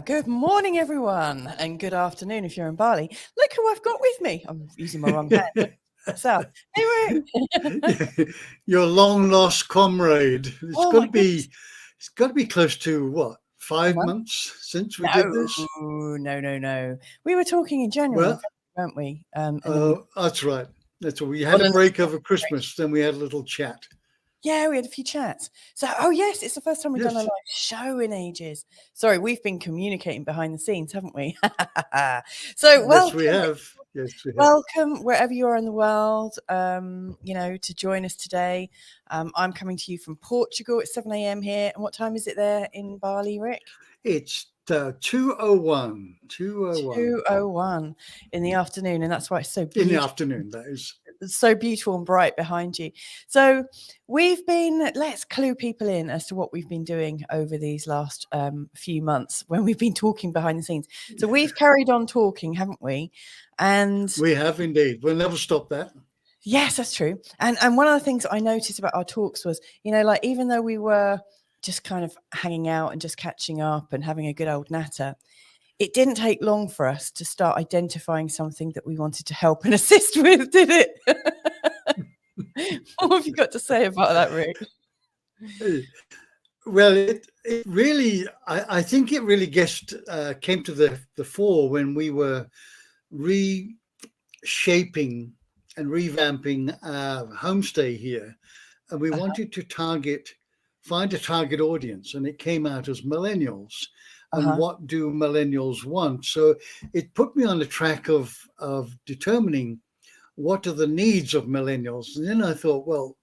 Good morning, everyone, and good afternoon if you're in Bali. Look who I've got with me. I'm using my wrong hand. South. Hey, Rick. Your long lost comrade. It's got to be close to what, 5 months since we did this? No. We were talking in January, weren't we? That's right. That's what we had a break over Christmas. Then we had a little chat. Yeah, we had a few chats. So, yes, it's the first time we've done a live show in ages. Sorry, we've been communicating behind the scenes, haven't we? So, welcome. Yes, we have. Welcome wherever you are in the world, to join us today. I'm coming to you from Portugal. It's 7 a.m. here. And what time is it there in Bali, Rick? It's 2:01. 2:01 in the afternoon, and that's why it's so beautiful. In the afternoon, that is. It's so beautiful and bright behind you. So let's clue people in as to what we've been doing over these last few months when we've been talking behind the scenes. So we've carried on talking, haven't we? And we have indeed. We'll never stop that. Yes, that's true. And one of the things I noticed about our talks was, even though we were just kind of hanging out and just catching up and having a good old natter, it didn't take long for us to start identifying something that we wanted to help and assist with, did it? What have you got to say about that, Rick? Well, it really, I think it really came to the fore when we were reshaping and revamping our homestay here. And we wanted to find a target audience, and it came out as millennials. And what do millennials want? So it put me on the track of determining what are the needs of millennials. And then I thought, well,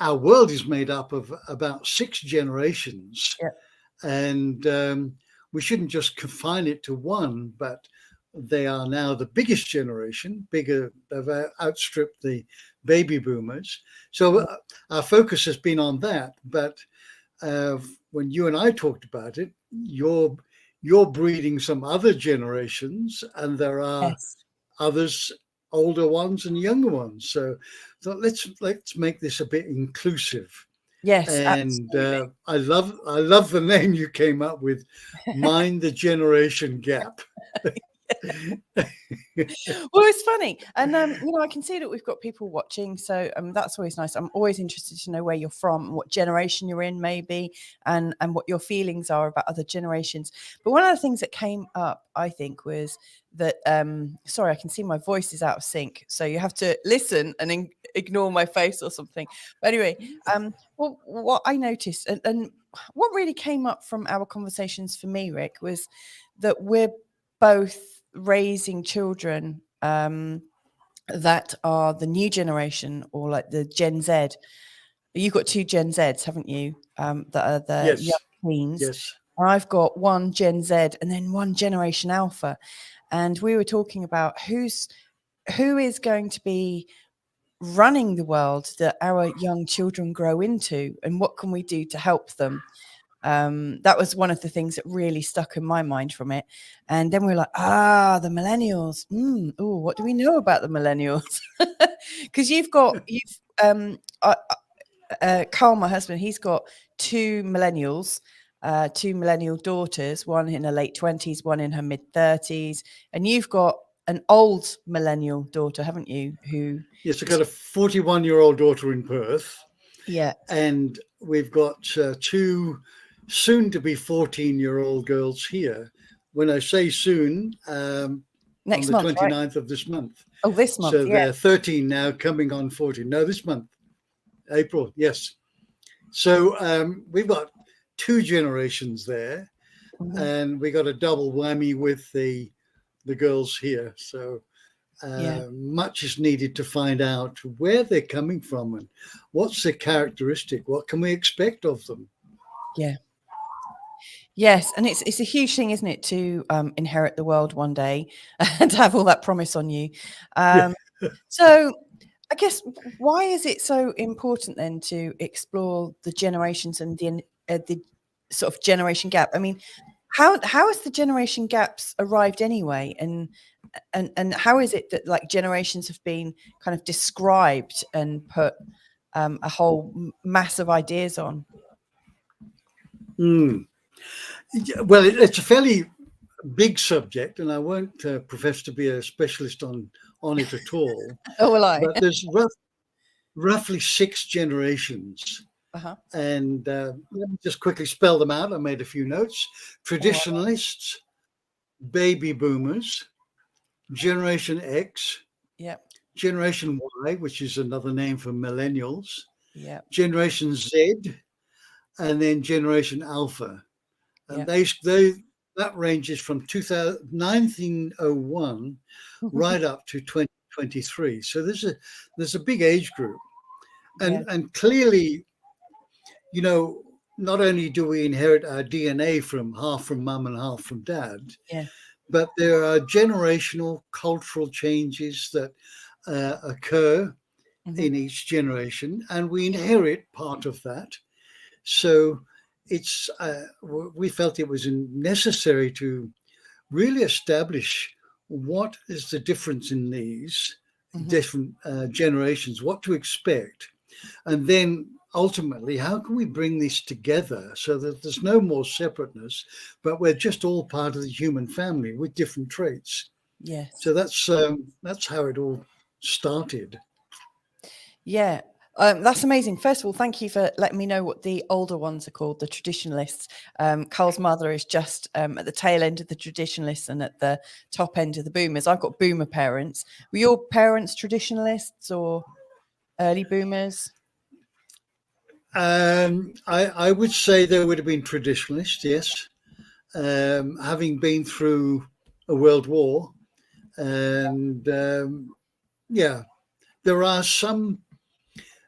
our world is made up of about 6 generations. Yeah. And we shouldn't just confine it to one, but they are now the biggest generation, they've outstripped the baby boomers. So our focus has been on that. But when you and I talked about it, you're breeding some other generations, and there are others, older ones and younger ones. So let's make this a bit inclusive. Yes, and I love the name you came up with. Mind the generation gap. Well, it's funny, and I can see that we've got people watching, so that's always nice. I'm always interested to know where you're from, what generation you're in, maybe, and what your feelings are about other generations. But one of the things that came up, I think, was that sorry, I can see my voice is out of sync, so you have to listen and ignore my face or something. But anyway, well, what I noticed and what really came up from our conversations for me, Rick, was that we're both raising children that are the new generation, or like the Gen Z. You've got 2 Gen Zs, haven't you? That are the young teens. Yes. I've got 1 Gen Z and then 1 Generation Alpha. And we were talking about who is going to be running the world that our young children grow into, and what can we do to help them? That was one of the things that really stuck in my mind from it. And then we were like, the millennials. What do we know about the millennials? Because Carl, my husband, he's got 2 millennials, 2 millennial daughters, one in her late 20s, one in her mid 30s. And you've got an old millennial daughter, haven't you? Yes, I've got a 41-year-old daughter in Perth. Yeah. And we've got 2 soon to be 14-year-old girls here. When I say soon, next on the month, 29th right? of this month. Oh, this month. So they're 13 now, coming on 14. No, this month, April. Yes. So we've got 2 generations there, and we got a double whammy with the girls here. So much is needed to find out where they're coming from and what's their characteristic. What can we expect of them? Yeah. Yes, and it's a huge thing, isn't it, to inherit the world one day and to have all that promise on you. Yeah. Um, so, I guess why is it so important then to explore the generations and the sort of generation gap? I mean, how has the generation gaps arrived anyway, and how is it that like generations have been kind of described and put a whole mass of ideas on? Mm. Well, it's a fairly big subject, and I won't profess to be a specialist on it at all. Oh, will I? But there's roughly 6 generations, Uh-huh. and let me just quickly spell them out. I made a few notes: All right. traditionalists, baby boomers, Generation X, Yep. Generation Y, which is another name for millennials, Yep. Generation Z, and then Generation Alpha. And Yep. that ranges from 1901 right up to 2023. So there's a big age group, Yeah. and clearly, you know, not only do we inherit our DNA from half from mum and half from dad, Yeah. but there are generational cultural changes that occur Mhm. in each generation, and we inherit part of that. So it's we felt it was necessary to really establish what is the difference in these Mhm. different generations, what to expect, and then ultimately how can we bring this together so that there's no more separateness, but we're just all part of the human family with different traits. Yes. So that's how it all started. Yeah. That's amazing. First of all, thank you for letting me know what the older ones are called, the traditionalists. Carl's mother is just at the tail end of the traditionalists and at the top end of the boomers. I've got boomer parents. Were your parents traditionalists or early boomers? I would say there would have been traditionalists, yes. Having been through a world war, and yeah, there are some.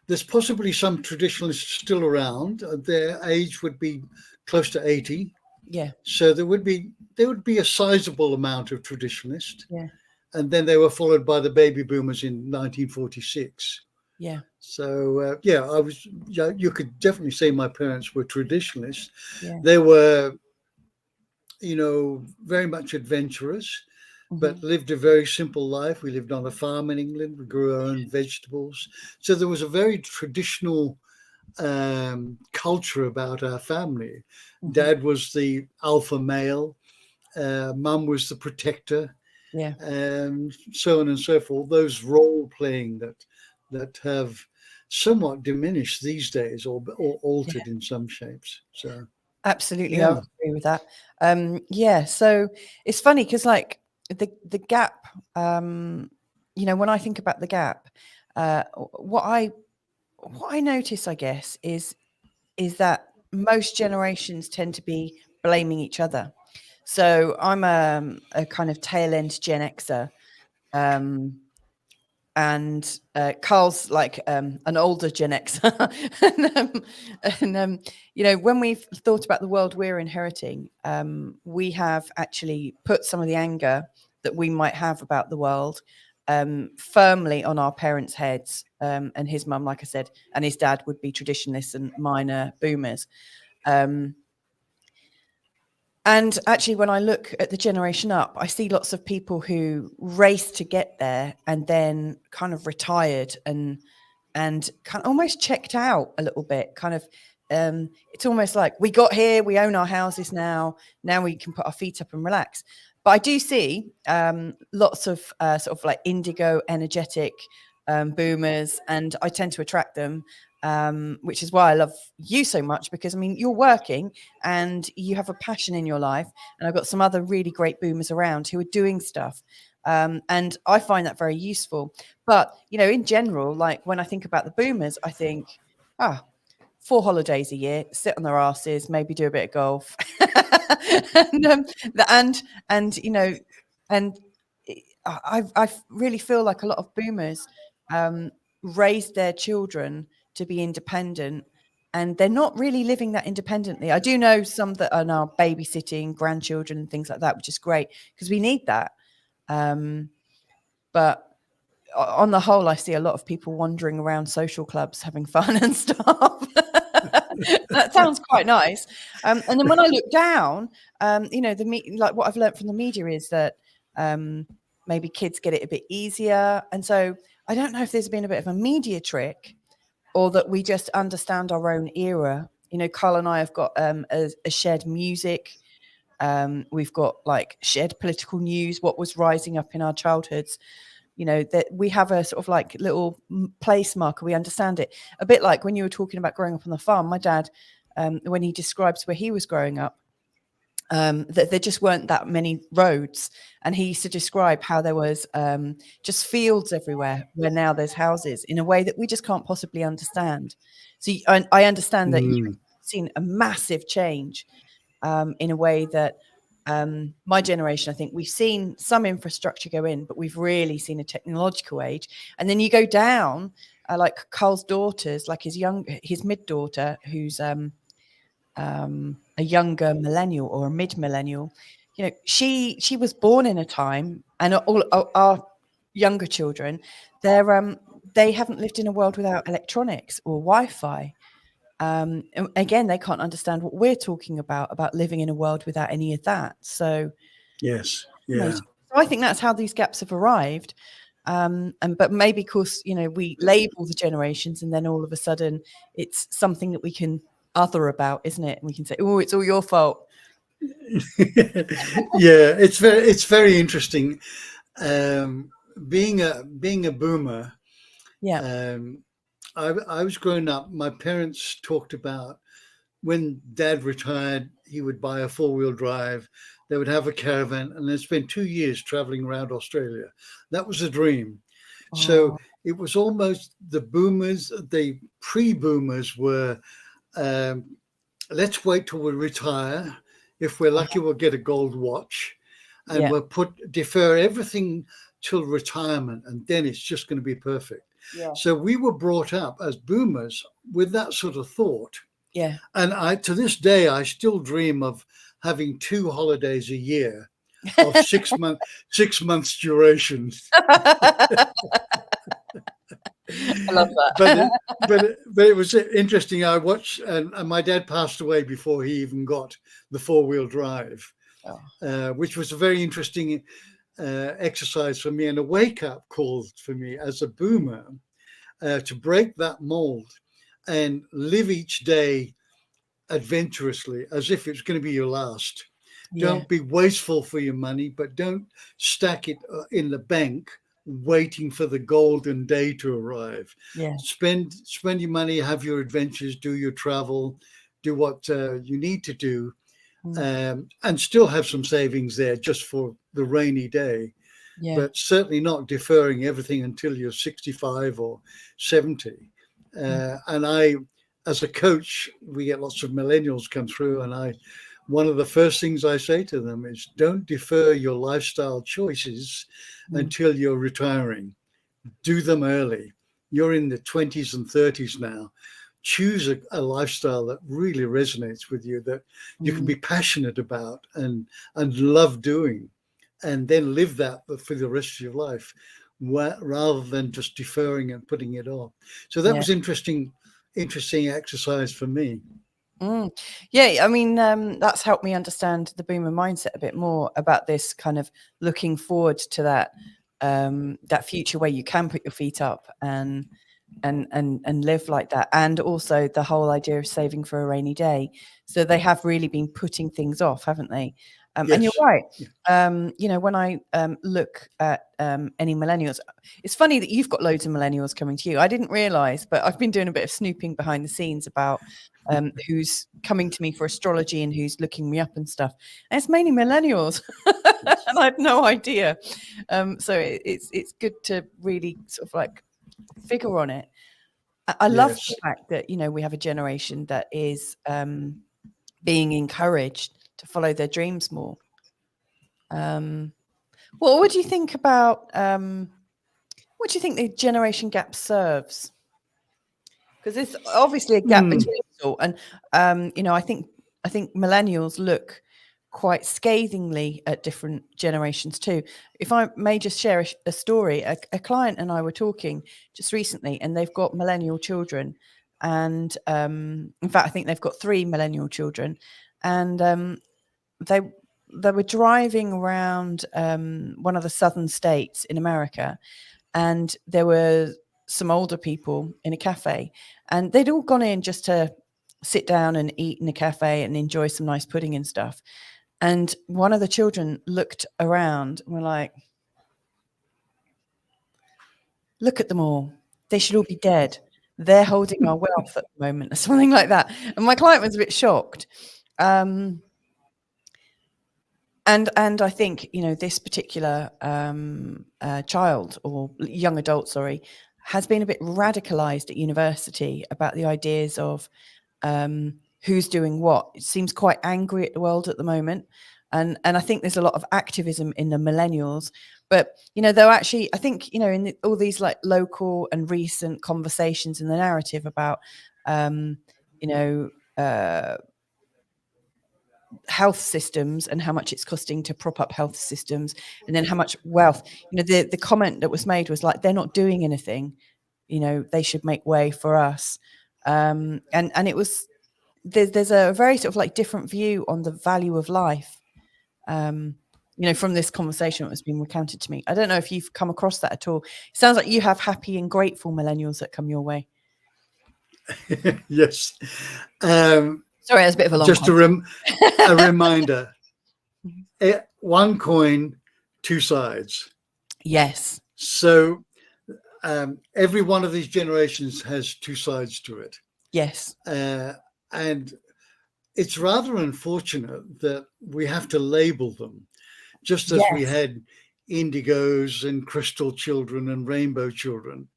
There's possibly some traditionalists still around. Their age would be close to 80, Yeah. so there would be a sizable amount of traditionalists, Yeah. and then they were followed by the baby boomers in 1946. Yeah. So yeah, yeah, you could definitely say my parents were traditionalists. Yeah. They were, very much adventurous, Mhm. but lived a very simple life. We lived on a farm in England. We grew our own vegetables. So there was a very traditional culture about our family. Mhm. Dad was the alpha male, mum was the protector, Yeah. and so on and so forth. Those role playing that have somewhat diminished these days, or Yeah. altered in some shapes. So Absolutely, I yeah. would agree with that. Yeah, so it's funny because like the gap, when I think about the gap, what I notice, I guess, is that most generations tend to be blaming each other. So I'm a kind of tail end Gen Xer, um, and Carl's like an older Gen X. And when we've thought about the world we're inheriting, we have actually put some of the anger that we might have about the world firmly on our parents' heads. And his mum, like I said, and his dad would be traditionalists and minor boomers. Um, and actually, when I look at the generation up, I see lots of people who raced to get there and then kind of retired and kind of almost checked out a little bit. Kind of, it's almost like we got here, we own our houses now. Now we can put our feet up and relax. But I do see lots of sort of like indigo, energetic boomers, and I tend to attract them. Which is why I love you so much, because I mean you're working and you have a passion in your life, and I've got some other really great boomers around who are doing stuff, and I find that very useful. But in general, like when I think about the boomers, I think, 4 holidays a year, sit on their asses, maybe do a bit of golf, and and I really feel like a lot of boomers raised their children to be independent and they're not really living that independently. I do know some that are now babysitting grandchildren and things like that, which is great because we need that. But on the whole, I see a lot of people wandering around social clubs having fun and stuff. That sounds quite nice. And then when I look down, like what I've learned from the media is that maybe kids get it a bit easier. And so I don't know if there's been a bit of a media trick or that we just understand our own era. Carl and I have got a shared music. We've got like shared political news, what was rising up in our childhoods. That we have a sort of like little place marker. We understand it a bit like when you were talking about growing up on the farm. My dad, when he describes where he was growing up, that there just weren't that many roads. And he used to describe how there was just fields everywhere where now there's houses in a way that we just can't possibly understand. So I understand that you've seen a massive change in a way that my generation, I think we've seen some infrastructure go in, but we've really seen a technological age. And then you go down, like Carl's daughters, like his mid daughter, who's a younger millennial or a mid millennial. She was born in a time, and all our younger children, they haven't lived in a world without electronics or Wi-Fi. Again, they can't understand what we're talking about living in a world without any of that. So yes, yeah. So I think that's how these gaps have arrived. But maybe, of course, we label the generations, and then all of a sudden it's something that we can other about, isn't it? And we can say, "Oh, it's all your fault." Yeah, it's very interesting. Being a boomer. Yeah. I was growing up, my parents talked about when Dad retired, he would buy a 4-wheel drive, they would have a caravan, and then spend 2 years traveling around Australia. That was a dream. So it was almost the boomers, the pre-boomers were, let's wait till we retire. If we're lucky, we'll get a gold watch, and we'll defer everything till retirement, and then it's just going to be perfect. Yeah. So we were brought up as boomers with that sort of thought. Yeah. And to this day, I still dream of having 2 holidays a year of 6 months duration. I love that. But it was interesting. I watched, and my dad passed away before he even got the 4-wheel drive, which was a very interesting exercise for me and a wake-up call for me as a boomer to break that mold and live each day adventurously as if it's going to be your last. Don't be wasteful for your money, but don't stack it in the bank waiting for the golden day to arrive. Spend your money, have your adventures, do your travel, do what you need to do, and still have some savings there just for the rainy day. But certainly not deferring everything until you're 65 or 70. And I, as a coach, we get lots of millennials come through, and one of the first things I say to them is, don't defer your lifestyle choices until you're retiring. Do them early. You're in the 20s and 30s now. Choose a lifestyle that really resonates with you, that you can be passionate about and love doing, and then live that for the rest of your life, rather than just deferring and putting it off. So that was interesting exercise for me. Yeah, I mean, that's helped me understand the boomer mindset a bit more, about this kind of looking forward to that future where you can put your feet up and live like that, and also the whole idea of saving for a rainy day. So they have really been putting things off, haven't they? And you're right. When I look at any millennials, it's funny that you've got loads of millennials coming to you. I didn't realize, but I've been doing a bit of snooping behind the scenes about who's coming to me for astrology and who's looking me up and stuff. And it's mainly millennials, and I had no idea. So it's good to really sort of like figure on it. I love the fact that we have a generation that is being encouraged to follow their dreams more. What do you think about what do you think the generation gap serves? Because there's obviously a gap Hmm. between us all. And you know, I think millennials look quite scathingly at different generations too. If I may just share a story, a client and I were talking just recently, and they've got millennial children, and in fact, I think they've got 3 millennial children, and they were driving around one of the southern states in America, and there were some older people in a cafe, and they'd all gone in just to sit down and eat in a cafe and enjoy some nice pudding and stuff. And one of the children looked around and were like, look at them all. They should all be dead. They're holding our wealth at the moment, or something like that. And my client was a bit shocked. And I think, you know, this particular child, or young adult, sorry, has been a bit radicalized at university about the ideas of who's doing what. It seems quite angry at the world at the moment. And I think there's a lot of activism in the millennials. But, you know, though, actually, I think, you know, in all these like local and recent conversations in the narrative about, you know, health systems and how much it's costing to prop up health systems, and then how much wealth, you know, the comment that was made was like, they're not doing anything, you know, they should make way for us. And it was, there's a very sort of like different view on the value of life, you know, from this conversation that was being recounted to me. I don't know if you've come across that at all. It sounds like you have happy and grateful millennials that come your way. Yes. Sorry, that's a bit of a long Just a reminder, Mhm. one coin, 2 sides. Yes. So every one of these generations has 2 sides to it. Yes. And it's rather unfortunate that we have to label them, just as we Yes. had indigos and crystal children and rainbow children.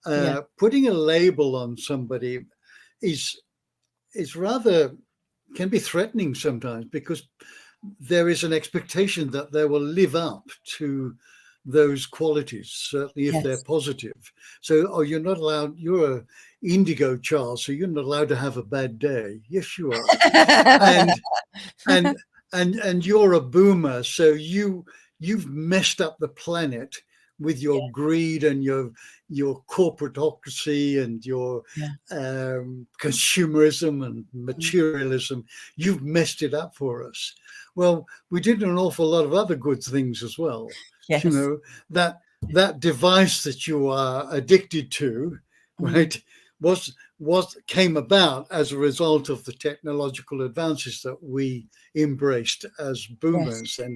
Yeah. Putting a label on somebody is rather, can be threatening sometimes, because there is an expectation that they will live up to those qualities, certainly if they're Yes. positive. So, oh, you're not allowed, you're a indigo child, so you're not allowed to have a bad day. Yes, you are. And you're a boomer, so you've messed up the planet with your greed and your corporatocracy and your Yeah. consumerism and materialism. You've messed it up for us. Well, we did an awful lot of other good things as well. Yes. You know, that device that you are addicted to, right, came about as a result of the technological advances that we embraced as boomers, Yes.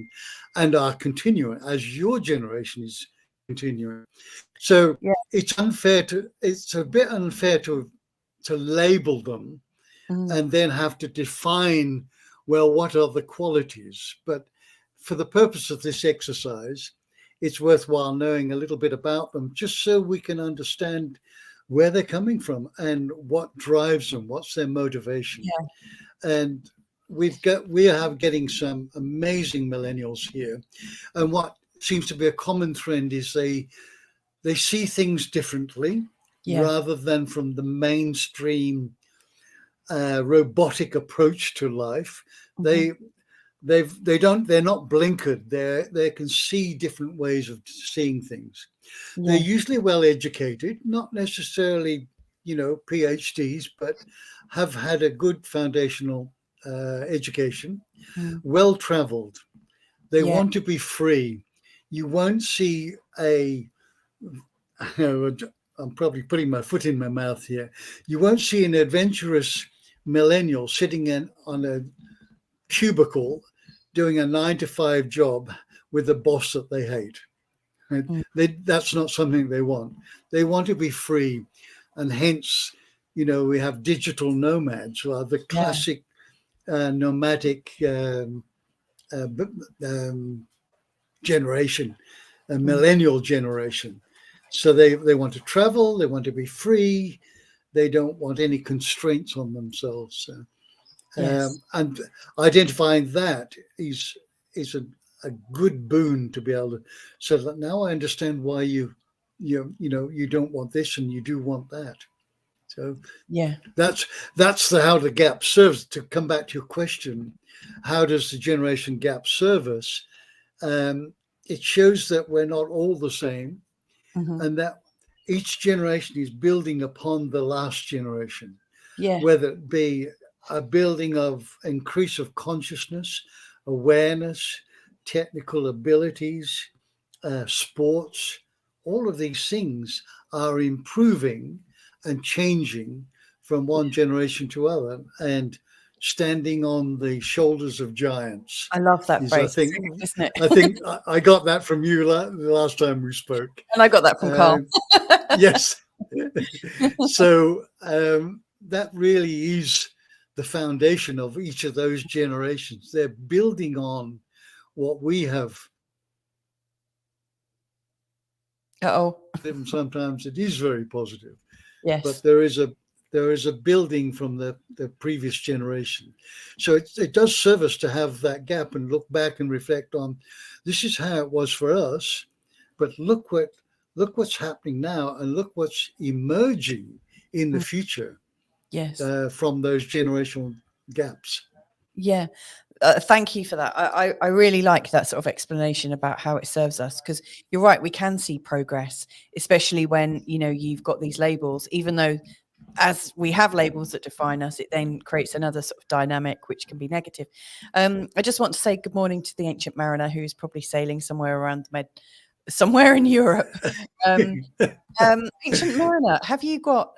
and are continuing as your generation is continuing. So Yeah. it's a bit unfair to label them Mm. and then have to define, well, what are the qualities? But for the purpose of this exercise, it's worthwhile knowing a little bit about them, just so we can understand where they're coming from and what drives them, what's their motivation. Yeah. And we are getting some amazing millennials here, and what seems to be a common trend is they see things differently, Yeah. rather than from the mainstream robotic approach to life. Mhm. They're not blinkered. They can see different ways of seeing things. They're Yeah. usually well educated, not necessarily, you know, PhDs, but have had a good foundational education, Mm. well traveled. They Yeah. want to be free. You won't see I'm probably putting my foot in my mouth here. You won't see an adventurous millennial sitting on a cubicle doing a 9 to 5 job with a boss that they hate. Mm. That's not something they want. They want to be free, and hence, you know, we have digital nomads, or the Yeah. classic nomadic generation, a millennial generation. So they want to travel, they want to be free, they don't want any constraints on themselves. Yes. And identifying that is a good boon to be able to. So that now I understand why you don't want this and you do want that. So Yeah. that's how the gap serves. To come back to your question, how does the generation gap serve us? It shows that we're not all the same, and that each generation is building upon the last generation, Yeah. whether it be a building of increase of consciousness, awareness, technical abilities, sports. All of these things are improving and changing from one generation to other, and standing on the shoulders of giants. I love that Is, I phrase, think, isn't it? I think I got that from you the last time we spoke. And I got that from Carl. Yes. So that really is the foundation of each of those generations. They're building on what we have. Sometimes it is very positive. Yes. But there is a building from the previous generation. So it does serve us to have that gap and look back and reflect on, this is how it was for us, but look what's happening now, and look what's emerging in the future. Yes. From those generational gaps. Yeah. Thank you for that. I really like that sort of explanation about how it serves us, because you're right, we can see progress, especially when, you know, you've got these labels, even though as we have labels that define us, it then creates another sort of dynamic which can be negative. I just want to say good morning to the Ancient Mariner, who's probably sailing somewhere around somewhere in Europe. Ancient Mariner, have you got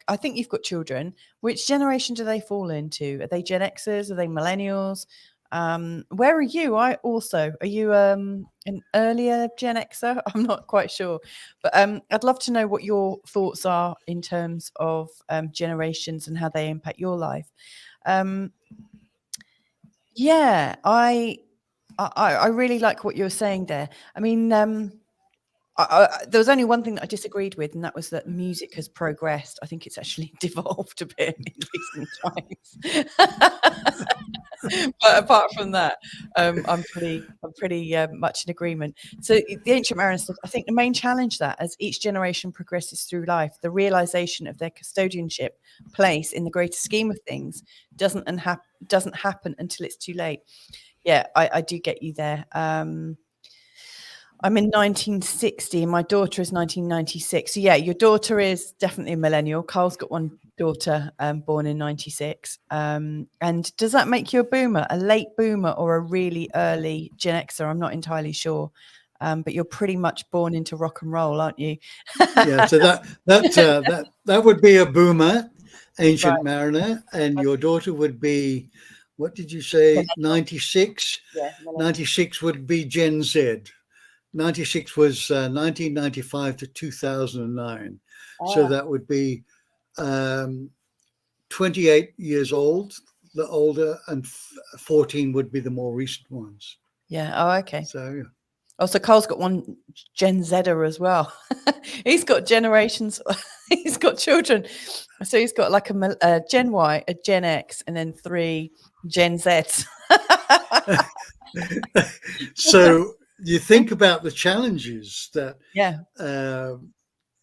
I think you've got children. Which generation do they fall into? Are they Gen Xers? Are they millennials? Where are you? Are you an earlier Gen Xer? I'm not quite sure, but I'd love to know what your thoughts are in terms of generations and how they impact your life. Yeah, I really like what you're saying there. I mean, there was only one thing that I disagreed with, and that was that music has progressed. I think it's actually devolved a bit in recent times. But apart from that, I'm pretty much in agreement. So the Ancient Mariner said, I think the main challenge that as each generation progresses through life, the realization of their custodianship place in the greater scheme of things doesn't happen until it's too late. Yeah, I do get you there. I'm in 1960. My daughter is 1996. So yeah, your daughter is definitely a millennial. Carl's got one daughter born in 96. And does that make you a boomer, a late boomer, or a really early Gen Xer? I'm not entirely sure. But you're pretty much born into rock and roll, aren't you? Yeah, so that would be a boomer, Ancient Mariner, and your daughter would be, what did you say, 96? Yeah, 96 would be Gen Z. 96 was 1995 to 2009. So that would be 28 years old, the older, and 14 would be the more recent ones. Yeah. Oh, okay. So, yeah. Oh, so Carl's got one Gen Zer as well. He's got generations. He's got children. So he's got like a Gen Y, a Gen X, and then 3 Gen Zs. So you think about the challenges that,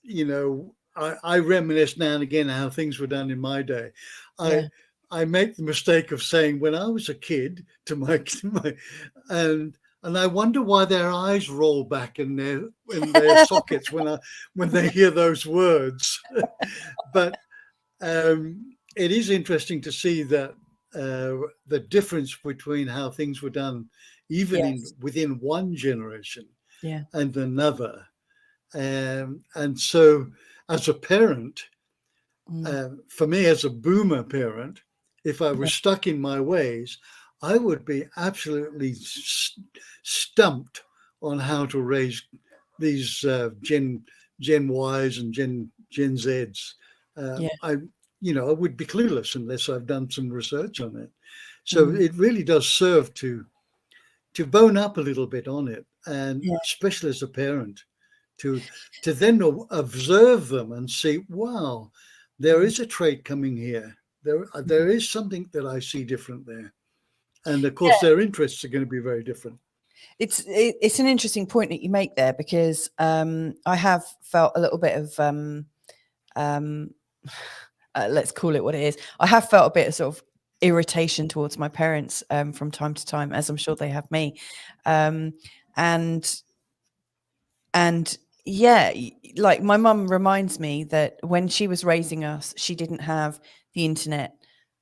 you know, I reminisce now and again how things were done in my day. I make the mistake of saying, when I was a kid, to my and I wonder why their eyes roll back in their sockets when they hear those words. But it is interesting to see that the difference between how things were done, even within one generation and another. And so, as a parent, for me as a boomer parent, if I was stuck in my ways, I would be absolutely stumped on how to raise these Gen Ys and Gen Zs. I would be clueless unless I've done some research on it. So it really does serve to bone up a little bit on it, and especially as a parent, to then observe them and see, wow, there is a trait coming here. There is something that I see different there. And of course, their interests are going to be very different. It's an interesting point that you make there, because I have felt a little bit of let's call it what it is. I have felt a bit of sort of irritation towards my parents from time to time, as I'm sure they have me. And yeah, like my mum reminds me that when she was raising us, she didn't have the internet,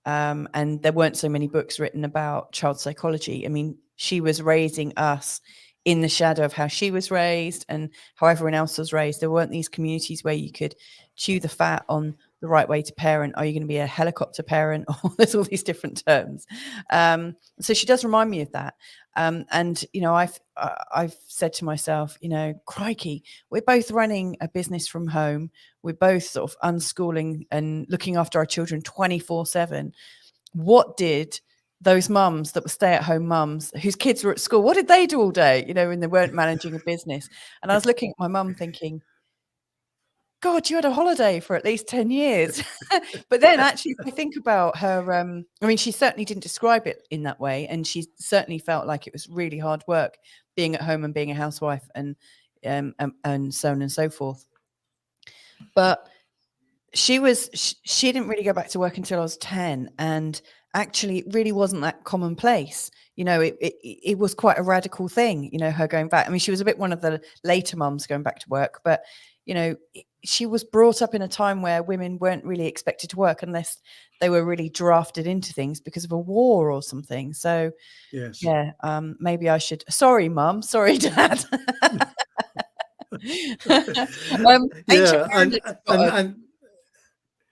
and there weren't so many books written about child psychology. I mean, she was raising us in the shadow of how she was raised and how everyone else was raised. There weren't these communities where you could chew the fat on the right way to parent. Are you going to be a helicopter parent? Or there's all these different terms. So she does remind me of that. And you know, I've said to myself, you know, crikey, we're both running a business from home. We're both sort of unschooling and looking after our children 24/7. What did those mums that were stay-at-home mums whose kids were at school, what did they do all day, you know, when they weren't managing a business? And I was looking at my mum thinking, God, you had a holiday for at least 10 years. But then actually, if I think about her, I mean, she certainly didn't describe it in that way. And she certainly felt like it was really hard work being at home and being a housewife and so on and so forth. But she didn't really go back to work until I was 10. And actually, it really wasn't that commonplace. You know, it was quite a radical thing, you know, her going back. I mean, she was a bit one of the later mums going back to work, but, you know, she was brought up in a time where women weren't really expected to work unless they were really drafted into things because of a war or something. So, Yes. yeah, maybe I should. Sorry, Mum. Sorry, Dad. Yeah,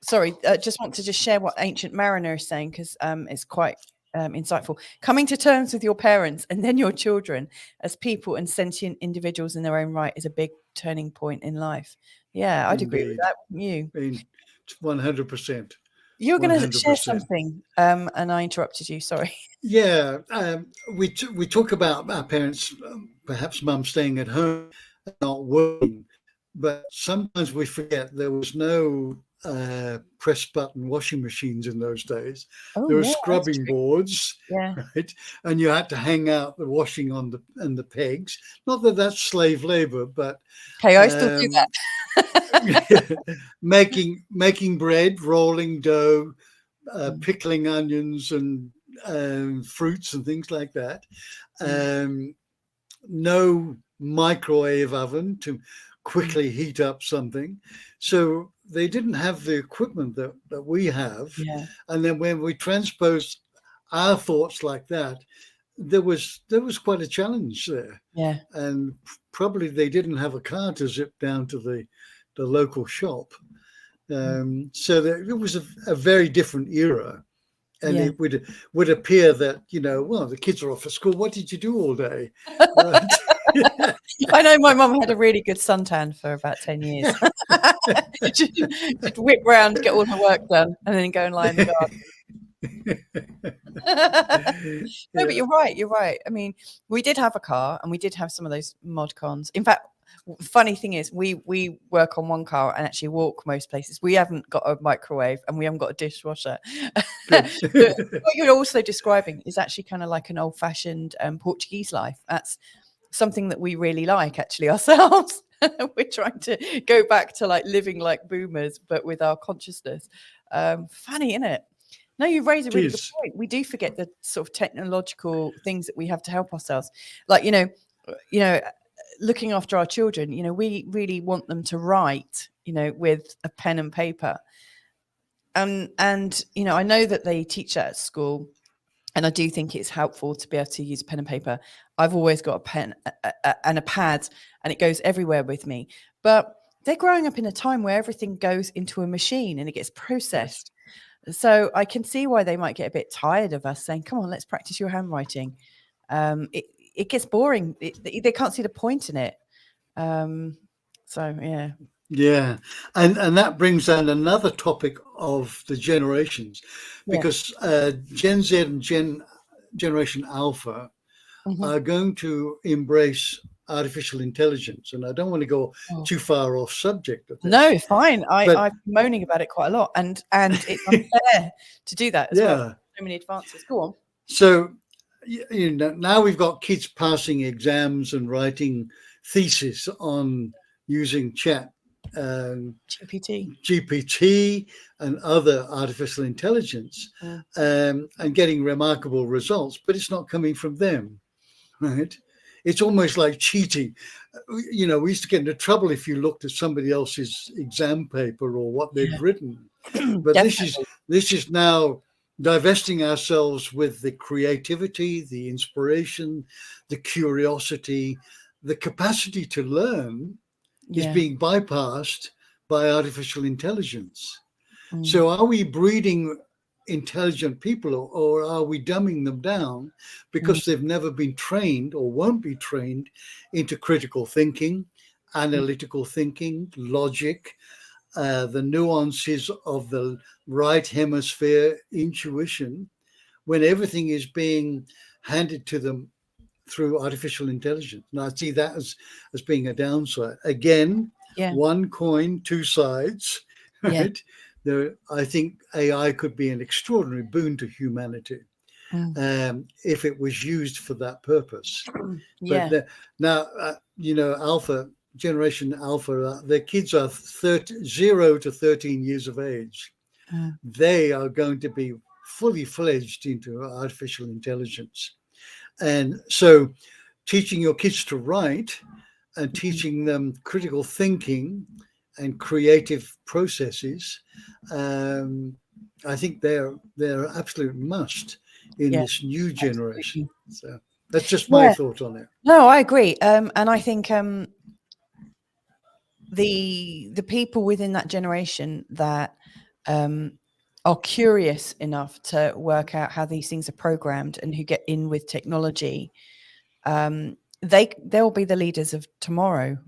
sorry, just want to just share what Ancient Mariner is saying because it's quite insightful. Coming to terms with your parents and then your children as people and sentient individuals in their own right is a big turning point in life. Yeah, I'd agree with that, wouldn't you? 100%. You were going to share something, and I interrupted you. Sorry. Yeah, we talk about our parents, perhaps mum staying at home, not working, but sometimes we forget there was no press button washing machines in those days. There were scrubbing boards, right? And you had to hang out the washing on the pegs. Not that that's slave labor, but hey, I still do that. making bread, rolling dough, pickling onions and fruits and things like that. No microwave oven to quickly heat up something. So they didn't have the equipment that we have. Yeah. And then when we transposed our thoughts like that, there was quite a challenge there. Yeah. And probably they didn't have a car to zip down to the local shop. So that it was a very different era. And it would appear that, you know, well, the kids are off at school. What did you do all day? Right? I know my mum had a really good suntan for about 10 years. She'd whip round, get all her work done, and then go and lie in the garden. No, but you're right. I mean, we did have a car and we did have some of those mod cons. In fact, funny thing is we work on one car and actually walk most places. We haven't got a microwave and we haven't got a dishwasher. What you're also describing is actually kind of like an old-fashioned Portuguese life. That's something that we really like actually ourselves. We're trying to go back to like living like boomers but with our consciousness. Funny, isn't it? No, you raise a really good point. We do forget the sort of technological things that we have to help ourselves. Like, you know, looking after our children, you know, we really want them to write, you know, with a pen and paper. And you know, I know that they teach that at school, and I do think it's helpful to be able to use pen and paper. I've always got a pen and a pad, and it goes everywhere with me. But they're growing up in a time where everything goes into a machine and it gets processed. Yes. So I can see why they might get a bit tired of us saying, come on, let's practice your handwriting. It gets boring. They can't see the point in it. So, yeah. Yeah. And that brings on another topic of the generations, because Gen Z and Generation Alpha are going to embrace artificial intelligence. And I don't want to go too far off subject of this. No, fine. I'm moaning about it quite a lot. And it's unfair to do that as well. So many advances. Go on. So, you know, now we've got kids passing exams and writing thesis on using chat GPT and other artificial intelligence, and getting remarkable results, but it's not coming from them, right? It's almost like cheating. We used to get into trouble if you looked at somebody else's exam paper or what they'd written. But this is now divesting ourselves with the creativity, the inspiration, the curiosity, the capacity to learn is being bypassed by artificial intelligence. So are we breeding intelligent people, or are we dumbing them down because they've never been trained or won't be trained into critical thinking, analytical thinking, logic, the nuances of the right hemisphere, intuition, when everything is being handed to them through artificial intelligence? And I see that as being a downside. Again, one coin, two sides, right? I think AI could be an extraordinary boon to humanity if it was used for that purpose. But now, Generation Alpha, their kids are 0 to 13 years of age. They are going to be fully fledged into artificial intelligence. And so teaching your kids to write and teaching them critical thinking and creative processes, I think they're absolute must in this new generation. So that's just my thought on it. No, I agree. And I think the people within that generation that are curious enough to work out how these things are programmed and who get in with technology, they'll be the leaders of tomorrow.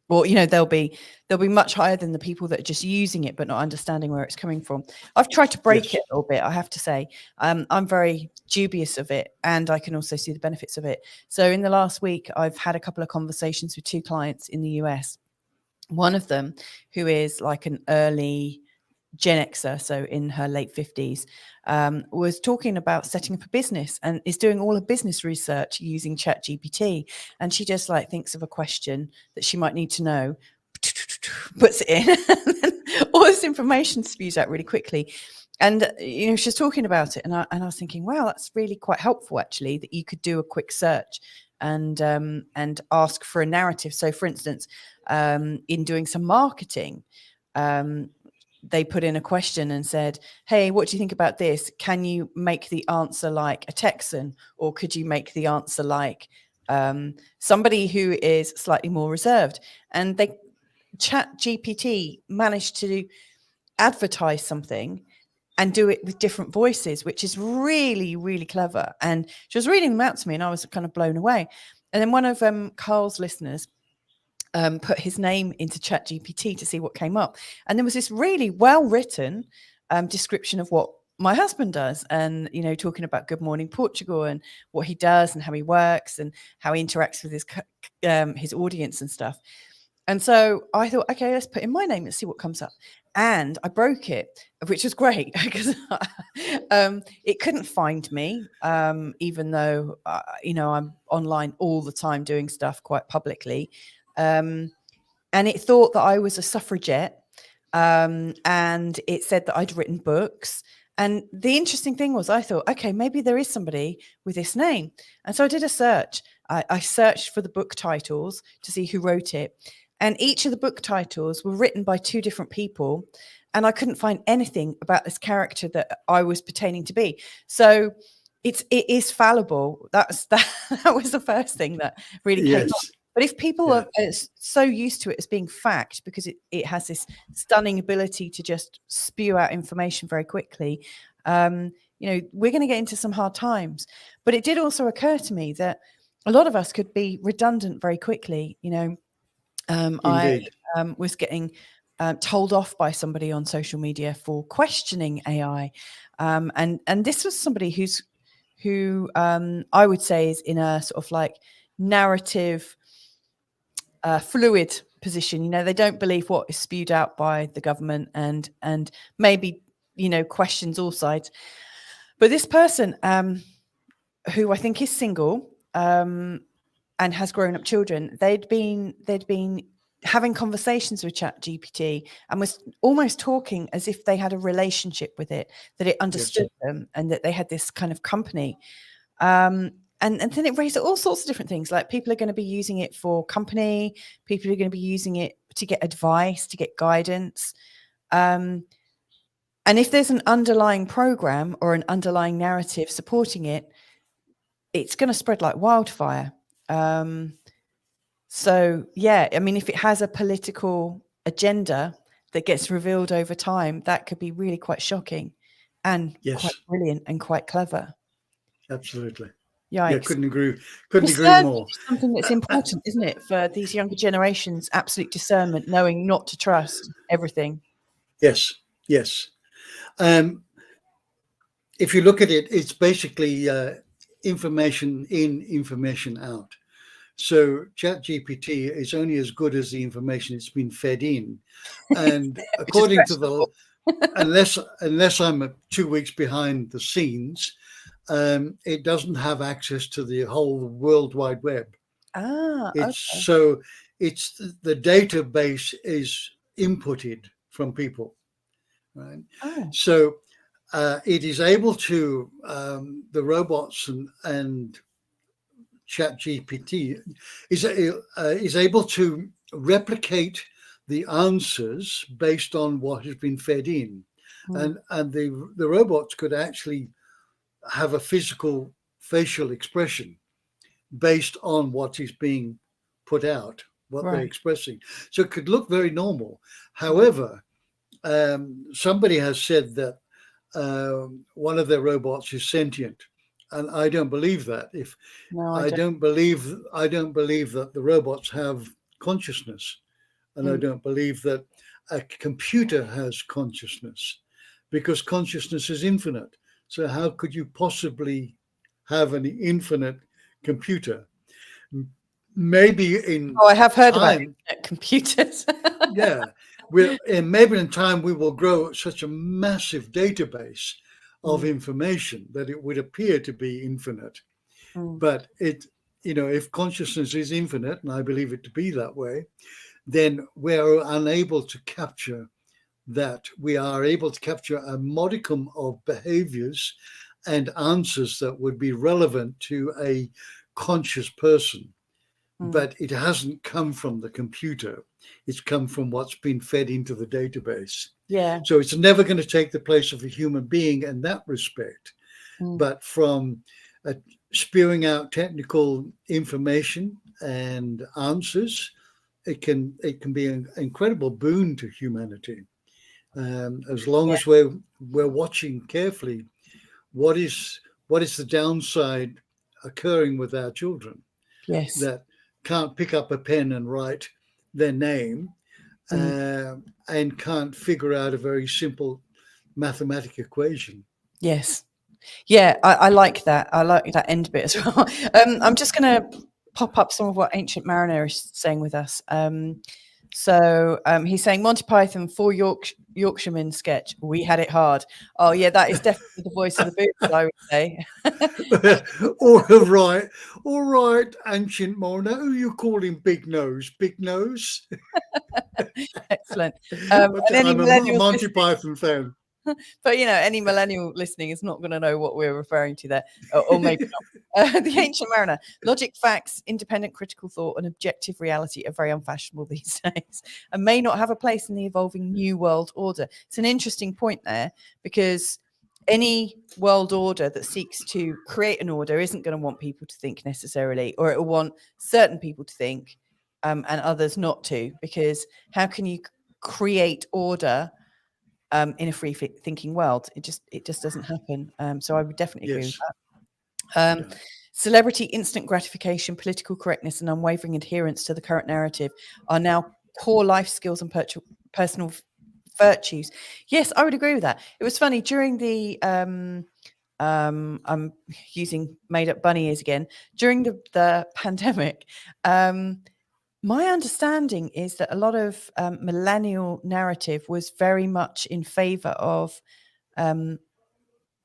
Or they'll be much higher than the people that are just using it but not understanding where it's coming from. I've tried to break it a little bit, I have to say. I'm very dubious of it, and I can also see the benefits of it. So in the last week, I've had a couple of conversations with two clients in the US. One of them, who is like an early Gen Xer, so in her late 50s, was talking about setting up a business and is doing all her business research using ChatGPT. And she just thinks of a question that she might need to know, puts it in, and then all this information spews out really quickly. And she's talking about it, and I was thinking, wow, that's really quite helpful actually, that you could do a quick search and ask for a narrative. So, for instance, in doing some marketing, they put in a question and said, hey, what do you think about this? Can you make the answer like a Texan, or could you make the answer like somebody who is slightly more reserved? And ChatGPT managed to advertise something and do it with different voices, which is really, really clever. And she was reading them out to me and I was kind of blown away. And then one of Carl's listeners put his name into ChatGPT to see what came up. And there was this really well-written description of what my husband does, and, talking about Good Morning Portugal and what he does and how he works and how he interacts with his audience and stuff. And so I thought, okay, let's put in my name and see what comes up. And I broke it, which was great because it couldn't find me, even though, I'm online all the time doing stuff quite publicly. And it thought that I was a suffragette, and it said that I'd written books. And the interesting thing was, I thought, okay, maybe there is somebody with this name. And so I did a search. I searched for the book titles to see who wrote it. And each of the book titles were written by two different people. And I couldn't find anything about this character that I was pertaining to be. So it is fallible. That was the first thing that really came up. But if people are so used to it as being fact, because it has this stunning ability to just spew out information very quickly, we're going to get into some hard times. But it did also occur to me that a lot of us could be redundant very quickly. I was getting told off by somebody on social media for questioning AI. And this was somebody who I would say is in a sort of like narrative, fluid position. They don't believe what is spewed out by the government, and maybe questions all sides. But this person, who I think is single, and has grown up children, they'd been having conversations with ChatGPT and was almost talking as if they had a relationship with it, that it understood them and that they had this kind of company. And then it raised all sorts of different things, like people are going to be using it for company, people are going to be using it to get advice, to get guidance. And if there's an underlying program or an underlying narrative supporting it, it's going to spread like wildfire. So, yeah, I mean, if it has a political agenda that gets revealed over time, that could be really quite shocking and quite brilliant and quite clever. Absolutely. Yikes. Yeah, couldn't agree Discernment more. is something that's important, isn't it, for these younger generations? Absolute discernment, knowing not to trust everything. Yes. If you look at it, it's basically information in, information out. So ChatGPT is only as good as the information it's been fed in. And according to the, unless I'm 2 weeks behind the scenes, it doesn't have access to the whole World Wide Web. So it's the database is inputted from people, right? So it is able to, the robots and ChatGPT is able to replicate the answers based on what has been fed in, and the robots could actually have a physical facial expression based on what is being put out, what they're expressing. So it could look very normal. However, somebody has said that one of their robots is sentient. And I don't believe that. I don't believe that the robots have consciousness, and I don't believe that a computer has consciousness, because consciousness is infinite. So how could you possibly have an infinite computer? Maybe in I have heard about computers. Yeah, maybe in time we will grow such a massive database of information that it would appear to be infinite. But if consciousness is infinite, and I believe it to be that way, then we're unable to capture that. We are able to capture a modicum of behaviors and answers that would be relevant to a conscious person. But it hasn't come from the computer. It's come from what's been fed into the database. Yeah. So it's never going to take the place of a human being in that respect. But from spewing out technical information and answers, it can be an incredible boon to humanity. As long as we're watching carefully, what is the downside occurring with our children? Yes. That can't pick up a pen and write their name, and can't figure out a very simple mathematical equation. Yes. Yeah, I like that. I like that end bit as well. I'm just going to pop up some of what Ancient Mariner is saying with us. So he's saying Monty Python, 4 Yorkshiremen sketch. We had it hard. Oh yeah, that is definitely the voice of the boots, I would say. All right, Ancient Mariner. Who you calling Big Nose? Big Nose? Excellent. I'm a Monty Python fan. But any millennial listening is not going to know what we're referring to there, or maybe not. The Ancient Mariner: logic, facts, independent critical thought, and objective reality are very unfashionable these days, and may not have a place in the evolving new world order. It's an interesting point there, because any world order that seeks to create an order isn't going to want people to think necessarily, or it will want certain people to think and others not to, because how can you create order in a free thinking world? It just doesn't happen. So I would definitely agree with that. Celebrity, instant gratification, political correctness, and unwavering adherence to the current narrative are now core life skills and personal virtues. Yes, I would agree with that. It was funny during the I'm using made up bunny ears again, during the pandemic. My understanding is that a lot of millennial narrative was very much in favor of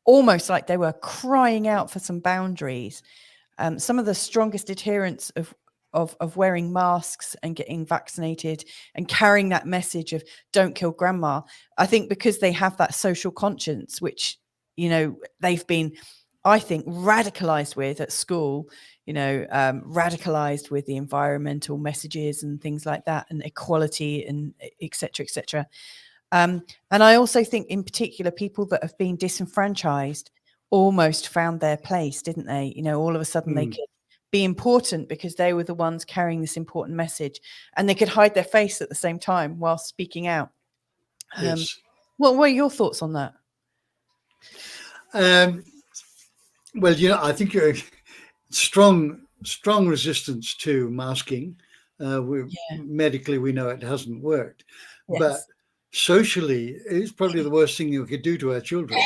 almost like they were crying out for some boundaries. Some of the strongest adherents of of wearing masks and getting vaccinated and carrying that message of don't kill grandma. I think because they have that social conscience, which, they've been, I think, radicalized with at school, radicalized with the environmental messages and things like that, and equality and et cetera, et cetera. And I also think in particular, people that have been disenfranchised almost found their place, didn't they? All of a sudden they could be important because they were the ones carrying this important message, and they could hide their face at the same time while speaking out. Yes. What were your thoughts on that? Well, I think you're strong resistance to masking. Medically, we know it hasn't worked, but socially, it's probably the worst thing you could do to our children.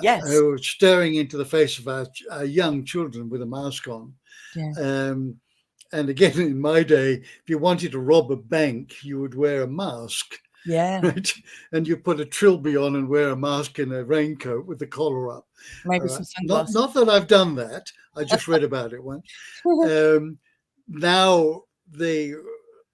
Yes. Who are staring into the face of our young children with a mask on. Yeah. And again, in my day, if you wanted to rob a bank, you would wear a mask. Yeah. Right. And you put a trilby on and wear a mask and a raincoat with the collar up. Maybe some sunglasses. Not that I've done that. I just read about it once. Now the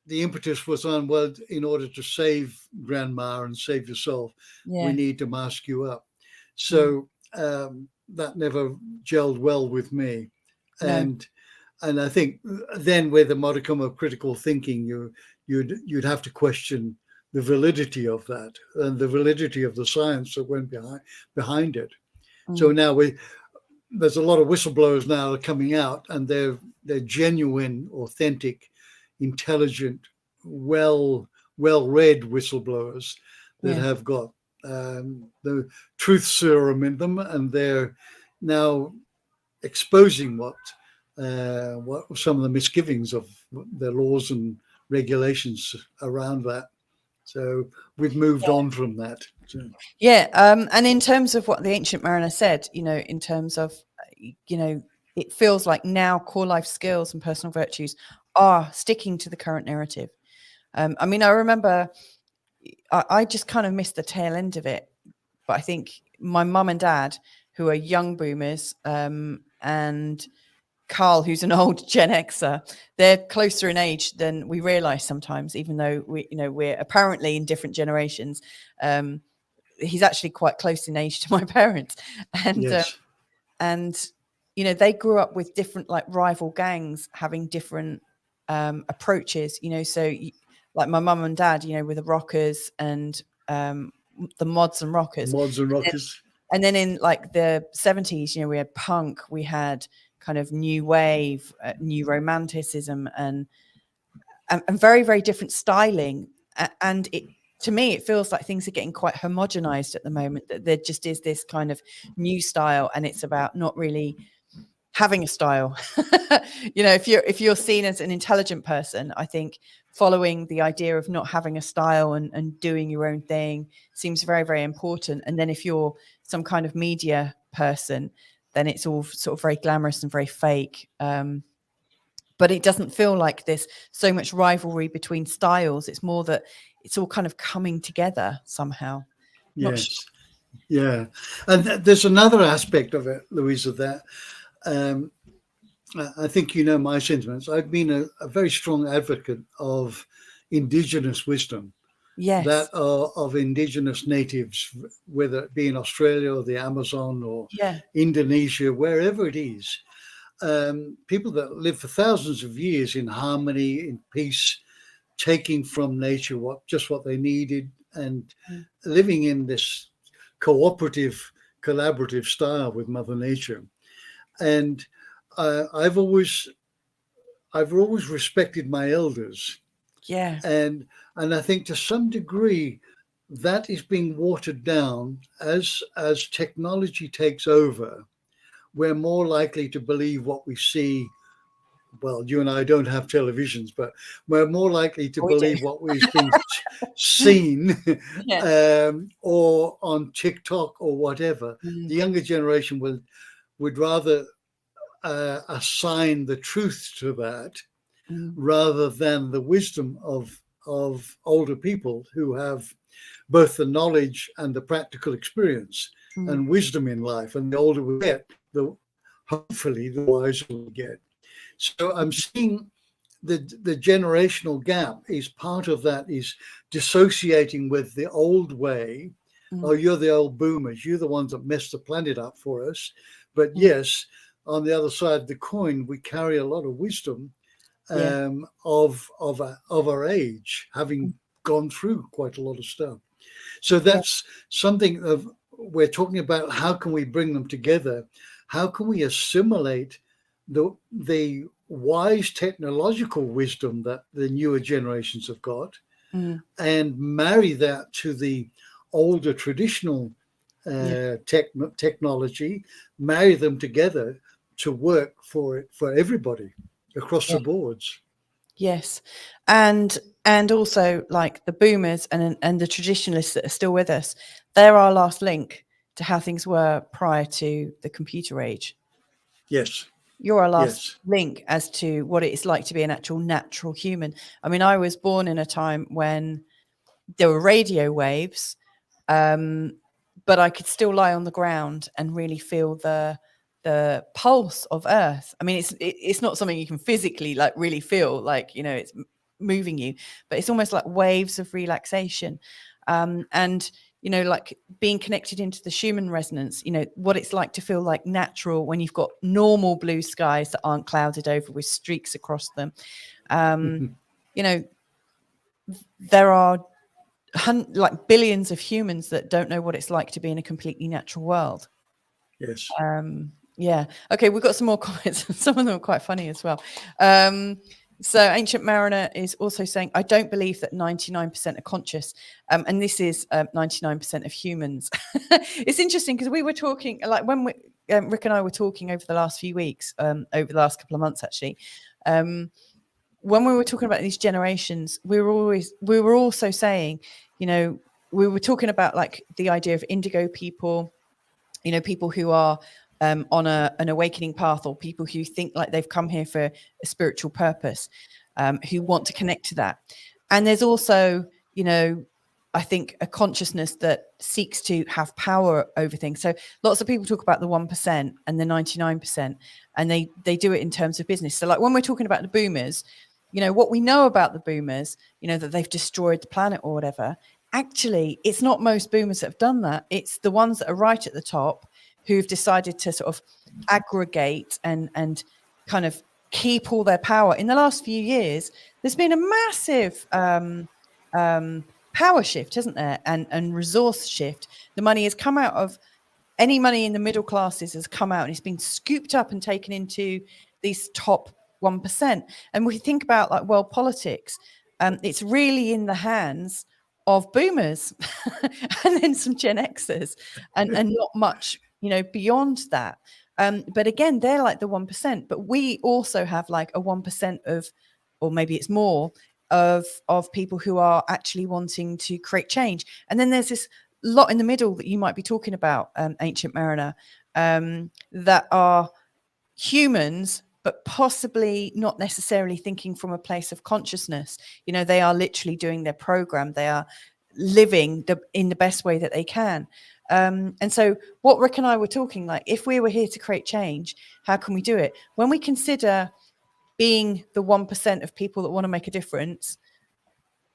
impetus was on, well, in order to save grandma and save yourself, we need to mask you up. So that never gelled well with me. No. And I think then with a modicum of critical thinking, you'd have to question the validity of that and the validity of the science that went behind it. So now there's a lot of whistleblowers now that are coming out, and they're genuine, authentic, intelligent, well-read whistleblowers that have got the truth serum in them, and they're now exposing what some of the misgivings of the laws and regulations around that. So we've moved on from that. So. Yeah, and in terms of what the ancient mariner said, in terms of, it feels like now core life skills and personal virtues are sticking to the current narrative. I remember I just kind of missed the tail end of it, but I think my mum and dad, who are young boomers, and Carl, who's an old Gen Xer, they're closer in age than we realize sometimes, even though we're apparently in different generations. He's actually quite close in age to my parents, and yes. They grew up with different rival gangs having different approaches. So like my mum and dad, with the rockers and the mods and rockers. And then in the 70s, we had punk, we had kind of new wave, new romanticism, and very, very different styling. And to me, it feels like things are getting quite homogenized at the moment, that there just is this kind of new style, and it's about not really having a style. If you're seen as an intelligent person, I think following the idea of not having a style and doing your own thing seems very, very important. And then if you're some kind of media person, then it's all sort of very glamorous and very fake. But it doesn't feel like there's so much rivalry between styles. It's more that it's all kind of coming together somehow. Yes. Yeah. And there's another aspect of it, Louisa, that I think my sentiments. I've been a very strong advocate of indigenous wisdom. Yes. That of indigenous natives, whether it be in Australia or the Amazon or Indonesia, wherever it is. People that live for thousands of years in harmony, in peace, taking from nature what they needed, and living in this cooperative, collaborative style with Mother Nature. And I've always respected my elders. Yeah. And I think to some degree that is being watered down as technology takes over. We're more likely to believe what we see. Well, you and I don't have televisions, but we're more likely to believe what we've been seen or on TikTok or whatever. The younger generation would rather assign the truth to that rather than the wisdom of older people who have both the knowledge and the practical experience and wisdom in life. And the older we get, hopefully the wiser we get. So I'm seeing the generational gap is part of that, is dissociating with the old way. Oh, you're the old boomers. You're the ones that messed the planet up for us. But yes, on the other side of the coin, we carry a lot of wisdom of our age, having gone through quite a lot of stuff. So that's something of we're talking about. How can we bring them together? How can we assimilate the wise technological wisdom that the newer generations have got, and marry that to the older traditional technology, marry them together to work for everybody across the boards. Yes, and also like the boomers and the traditionalists that are still with us, they're our last link to how things were prior to the computer age. Yes. You're our last link as to what it is like to be an actual natural human. I mean, I was born in a time when there were radio waves, but I could still lie on the ground and really feel the pulse of Earth. I mean, it's not something you can physically like really feel, like, you know, it's moving you, but it's almost like waves of relaxation. And you know, like being connected into the Schumann resonance, you know, what it's like to feel like natural when you've got normal blue skies that aren't clouded over with streaks across them. You know, there are like billions of humans that don't know what it's like to be in a completely natural world. Yes. Yeah. Okay, we've got some more comments. Some of them are quite funny as well. So Ancient Mariner is also saying, I don't believe that 99% are conscious. And this is 99% of humans. It's interesting because we were talking, like when Rick and I were talking over the last few weeks, over the last couple of months, actually, when we were talking about these generations, we were also saying, you know, we were talking about like the idea of indigo people, you know, people who are on an awakening path, or people who think like they've come here for a spiritual purpose, who want to connect to that. And there's also, you know, I think a consciousness that seeks to have power over things. So lots of people talk about the 1% and the 99%, and they do it in terms of business. So like when we're talking about the boomers, you know, what we know about the boomers, you know, that they've destroyed the planet or whatever. Actually, it's not most boomers that have done that. It's the ones that are right at the top who've decided to sort of aggregate and kind of keep all their power. In the last few years, there's been a massive power shift, hasn't there? And resource shift. The money has come out of, any money in the middle classes has come out and it's been scooped up and taken into these top 1%. And we think about like world politics, it's really in the hands of boomers and then some Gen Xers and not much, you know, beyond that. But again, they're like the 1%, but we also have like a 1% of, or maybe it's more of people who are actually wanting to create change. And then there's this lot in the middle that you might be talking about, Ancient Mariner, that are humans, but possibly not necessarily thinking from a place of consciousness. You know, they are literally doing their program. They are living in the best way that they can. And so what Rick and I were talking, like, if we were here to create change, how can we do it? When we consider being the 1% of people that want to make a difference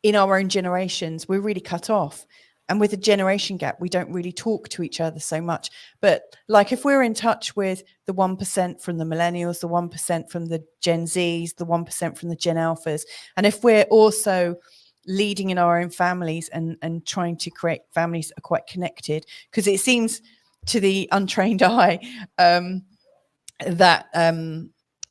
in our own generations, we're really cut off. And with the generation gap, we don't really talk to each other so much. But like if we're in touch with the 1% from the millennials, the 1% from the Gen Zs, the 1% from the Gen Alphas, and if we're also leading in our own families and trying to create families that are quite connected, because it seems to the untrained eye that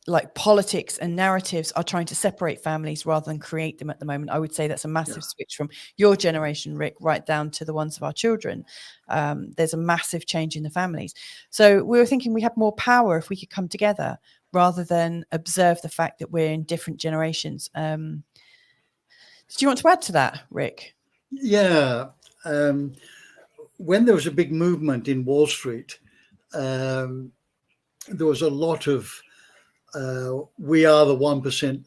like politics and narratives are trying to separate families rather than create them at the moment. I would say that's a massive switch from your generation, Rick, right down to the ones of our children. There's a massive change in the families. So we were thinking we have more power if we could come together rather than observe the fact that we're in different generations. Do you want to add to that, Rick? Yeah. When there was a big movement in Wall Street, there was a lot of we are the 1%,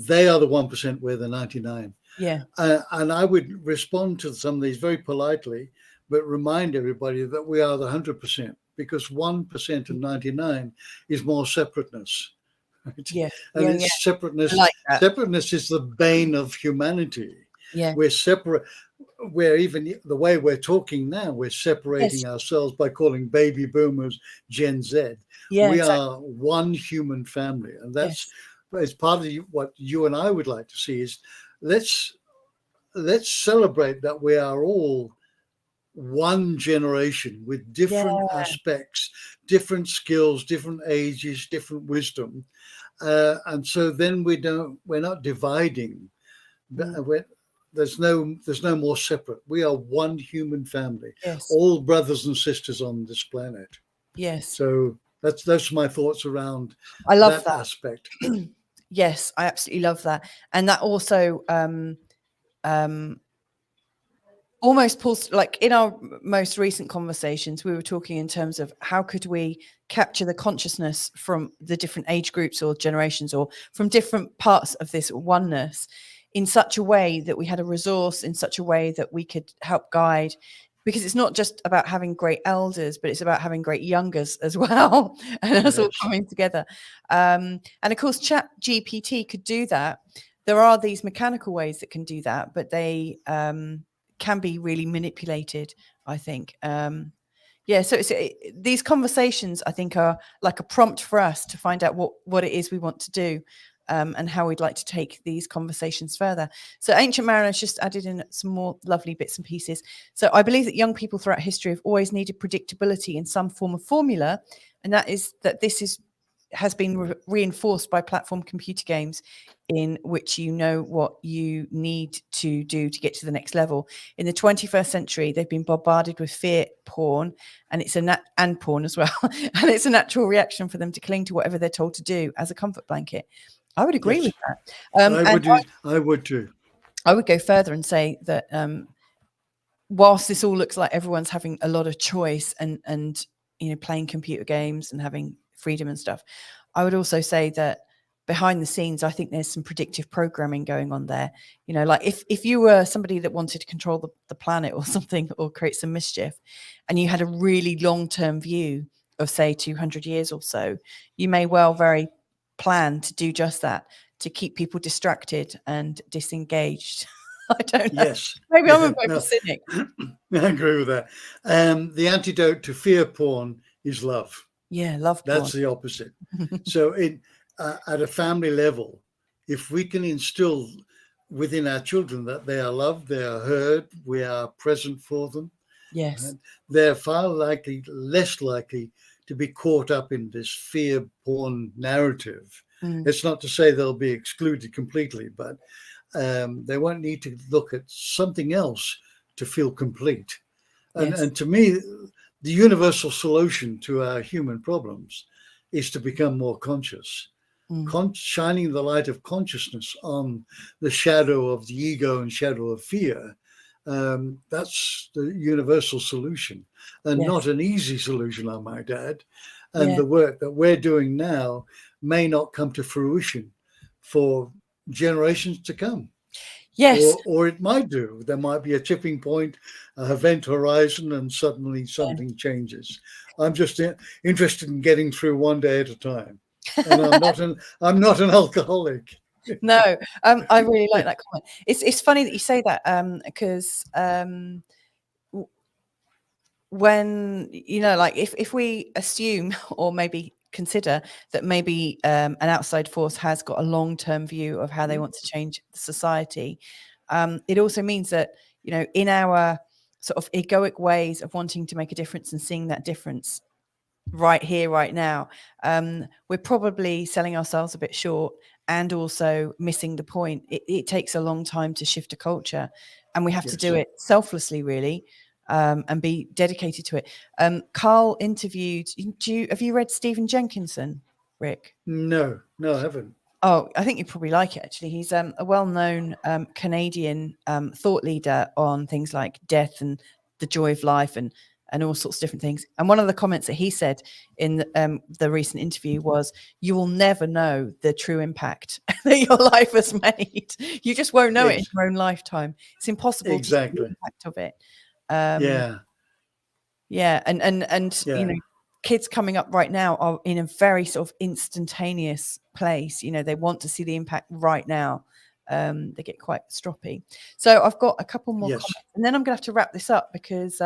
they are the 1%, we're the 99. Yeah. And I would respond to some of these very politely, but remind everybody that we are the 100%, because 1% of 99 is more separateness. right? Yeah. And Yeah. it's Yeah. separateness. I like that. Separateness is the bane of humanity. Yeah. We're separate. We're even the way we're talking now, we're separating Yes. ourselves by calling baby boomers Gen Z. Yeah. We Exactly. are one human family, and that's Yes. part of what you and I would like to see is let's celebrate that we are all one generation with Yeah. different aspects, different skills, different ages, different wisdom, and so then we're not dividing. There's no more separate. We are one human family, Yes. all brothers and sisters on this planet. Yes. So that's my thoughts around I love that that. aspect. Yes, I absolutely love that. And that also almost pulls, like in our most recent conversations, we were talking in terms of how could we capture the consciousness from the different age groups or generations or from different parts of this oneness in such a way that we had a resource, in such a way that we could help guide, because it's not just about having great elders, but it's about having great youngers as well, and us all Yes. coming together. And of course, Chat GPT could do that. There are these mechanical ways that can do that, but they can be really manipulated, I think. Yeah, so these conversations, I think, are like a prompt for us to find out what it is we want to do, and how we'd like to take these conversations further. So Ancient Mariner's just added in some more lovely bits and pieces. So I believe that young people throughout history have always needed predictability in some form of formula, and this has been reinforced by platform computer games in which you know what you need to do to get to the next level. In the 21st century, they've been bombarded with fear porn, and it's and porn as well, and it's a natural reaction for them to cling to whatever they're told to do as a comfort blanket. I would agree Yes. with that. I would too. I would go further and say that whilst this all looks like everyone's having a lot of choice and playing computer games and having freedom and stuff, I would also say that behind the scenes, I think there's some predictive programming going on there. Like if you were somebody that wanted to control the planet or something, or create some mischief, and you had a really long-term view of, say, 200 years or so, you may well very plan to do just that, to keep people distracted and disengaged. I don't know. Yes. Maybe I'm a Yeah. bit of a cynic. I agree with that. The antidote to fear porn is love. Yeah, love porn. That's the opposite. So at a family level, if we can instill within our children that they are loved, they are heard, we are present for them, Yes. they're far less likely to be caught up in this fear porn narrative. It's not to say they'll be excluded completely, but they won't need to look at something else to feel complete. And to me, the universal solution to our human problems is to become more conscious, shining the light of consciousness on the shadow of the ego and shadow of fear. That's the universal solution, and not an easy solution, I might add. And the work that we're doing now may not come to fruition for generations to come. Yes. Or it might do. There might be a tipping point, a event horizon, and suddenly something changes. I'm just interested in getting through one day at a time. And I'm not an alcoholic. No, I really like that comment. It's funny that you say that, because when like if we assume or maybe consider that maybe an outside force has got a long-term view of how they want to change society, it also means that in our sort of egoic ways of wanting to make a difference and seeing that difference right here, right now, we're probably selling ourselves a bit short and also missing the point. It takes a long time to shift a culture, and we have to do it selflessly, really, and be dedicated to it. Carl interviewed, have you read Stephen Jenkinson, Rick? No, I haven't. Oh, I think you probably like it, actually. He's a well-known Canadian thought leader on things like death and the joy of life and all sorts of different things. And one of the comments that he said in the recent interview was, you will never know the true impact that your life has made. You just won't know it in your own lifetime. It's impossible to see the impact of it. And kids coming up right now are in a very sort of instantaneous place. You know, they want to see the impact right now. They get quite stroppy. So I've got a couple more comments, and then I'm going to have to wrap this up because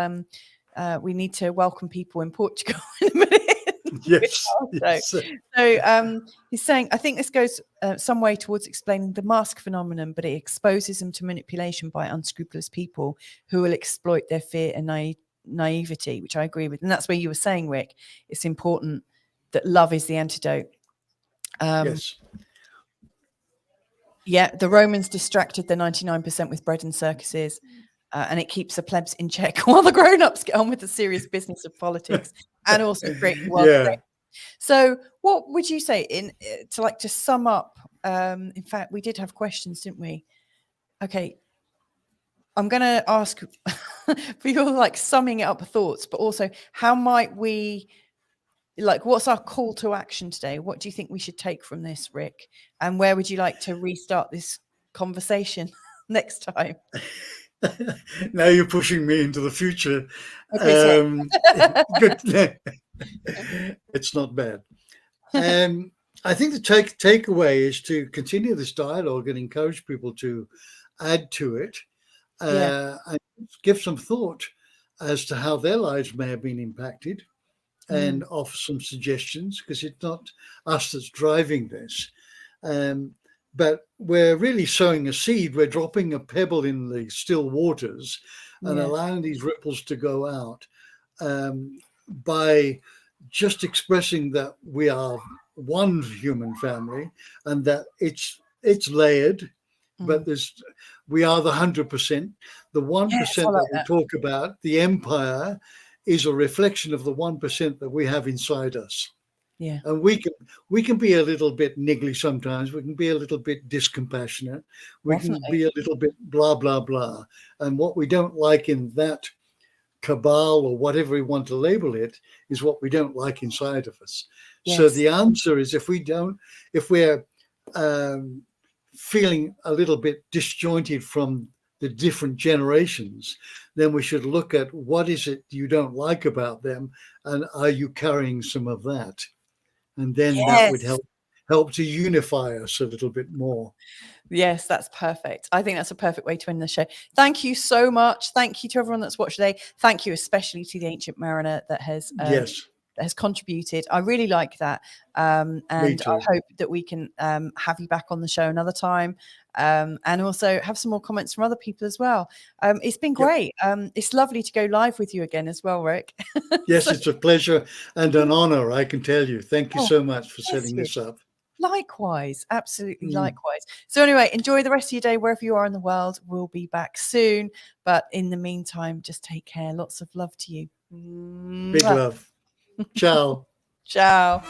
we need to welcome people in Portugal in a minute. Yes. So he's saying, I think this goes some way towards explaining the mask phenomenon, but it exposes them to manipulation by unscrupulous people who will exploit their fear and naivety, which I agree with. And that's where you were saying, Rick, it's important that love is the antidote. Yes. Yeah, the Romans distracted the 99% with bread and circuses. And it keeps the plebs in check while the grown-ups get on with the serious business of politics and also create the world. Yeah. So what would you say to sum up? In fact, we did have questions, didn't we? Okay. I'm going to ask for your summing up thoughts, but also how might we, what's our call to action today? What do you think we should take from this, Rick? And where would you like to restart this conversation next time? Now you're pushing me into the future. Good. It's not bad. I think the takeaway is to continue this dialogue and encourage people to add to it and give some thought as to how their lives may have been impacted and offer some suggestions, because it's not us that's driving this. But we're really sowing a seed. We're dropping a pebble in the still waters and allowing these ripples to go out by just expressing that we are one human family and that it's layered, but we are the 100%. The 1% that we talk about, the empire, is a reflection of the 1% that we have inside us. Yeah. And we can be a little bit niggly sometimes. We can be a little bit discompassionate. We can be a little bit blah, blah, blah. And what we don't like in that cabal, or whatever we want to label it, is what we don't like inside of us. Yes. So the answer is, if we're feeling a little bit disjointed from the different generations, then we should look at what is it you don't like about them, and are you carrying some of that? And then that would help to unify us a little bit more. Yes, that's perfect. I think that's a perfect way to end the show. Thank you so much. Thank you to everyone that's watched today. Thank you especially to the Ancient Mariner that has contributed. I really like that. And I hope that we can have you back on the show another time, and also have some more comments from other people as well. It's been great. It's lovely to go live with you again as well, Rick. Yes, it's a pleasure and an honor, I can tell you. Thank you so much for setting this up. Likewise, absolutely likewise. So anyway, enjoy the rest of your day wherever you are in the world. We'll be back soon. But in the meantime, just take care. Lots of love to you. Big love. Ciao. Ciao.